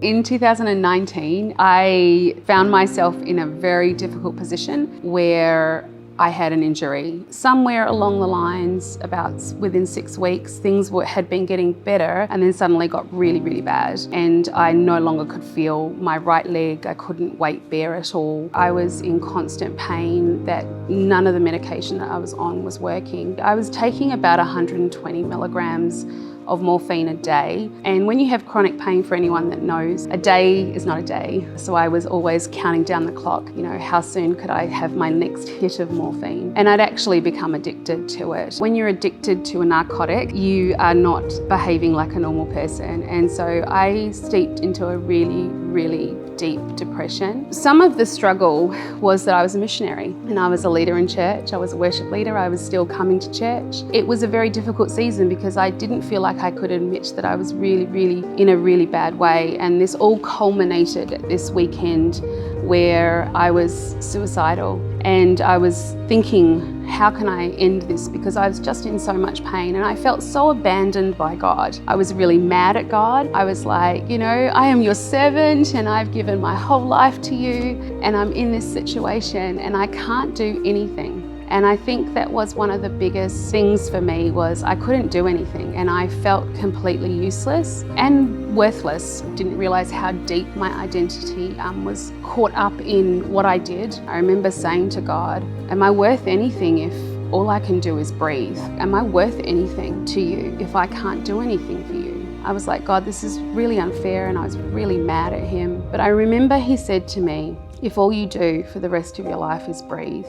In 2019, I found myself in a very difficult position where I had an injury. Somewhere along the lines, about within 6 weeks, things had been getting better and then suddenly got really, really bad. And I no longer could feel my right leg. I couldn't weight bear at all. I was in constant pain that none of the medication that I was on was working. I was taking about 120 milligrams of morphine a day. And when you have chronic pain, for anyone that knows, a day is not a day. So I was always counting down the clock, how soon could I have my next hit of morphine? And I'd actually become addicted to it. When you're addicted to a narcotic, you are not behaving like a normal person. And so I steeped into a really, really deep depression. Some of the struggle was that I was a missionary and I was a leader in church. I was a worship leader. I was still coming to church. It was a very difficult season because I didn't feel like I could admit that I was really, really in a really bad way. And this all culminated at this weekend where I was suicidal and I was thinking, how can I end this? Because I was just in so much pain and I felt so abandoned by God. I was really mad at God. I was like, I am your servant and I've given my whole life to you and I'm in this situation and I can't do anything. And I think that was one of the biggest things for me was I couldn't do anything and I felt completely useless and worthless. Didn't realize how deep my identity was caught up in what I did. I remember saying to God, am I worth anything if all I can do is breathe? Am I worth anything to you if I can't do anything for you? I was like, God, this is really unfair, and I was really mad at him. But I remember he said to me, if all you do for the rest of your life is breathe,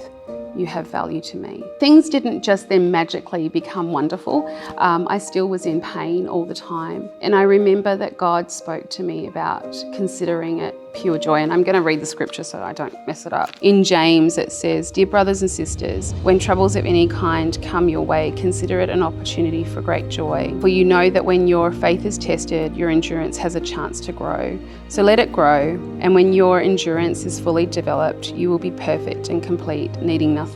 you have value to me. Things didn't just then magically become wonderful. I still was in pain all the time. And I remember that God spoke to me about considering it pure joy. And I'm going to read the scripture so I don't mess it up. In James it says, dear brothers and sisters, when troubles of any kind come your way, consider it an opportunity for great joy. For you know that when your faith is tested, your endurance has a chance to grow. So let it grow. And when your endurance is fully developed, you will be perfect and complete, needing nothing.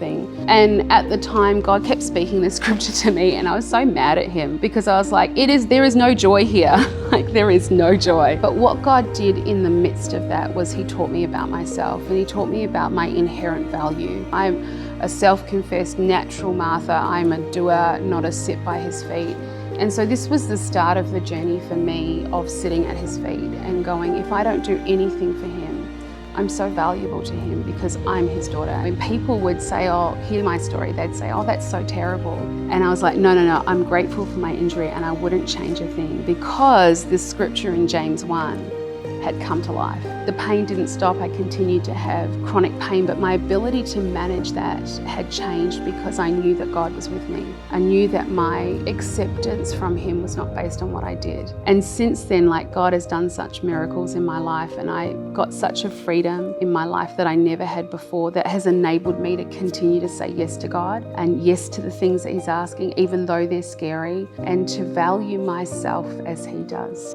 And at the time, God kept speaking this scripture to me and I was so mad at him because I was like, there is no joy here. There is no joy. But what God did in the midst of that was he taught me about myself and he taught me about my inherent value. I'm a self-confessed natural Martha. I'm a doer, not a sit by his feet. And so this was the start of the journey for me of sitting at his feet and going, if I don't do anything for him, I'm so valuable to him because I'm his daughter. When people would say, hear my story, they'd say, that's so terrible. And I was like, no, I'm grateful for my injury and I wouldn't change a thing because this scripture in James 1 had come to life. The pain didn't stop. I continued to have chronic pain, but my ability to manage that had changed because I knew that God was with me. I knew that my acceptance from him was not based on what I did. And since then, God has done such miracles in my life and I got such a freedom in my life that I never had before that has enabled me to continue to say yes to God and yes to the things that he's asking, even though they're scary, and to value myself as he does.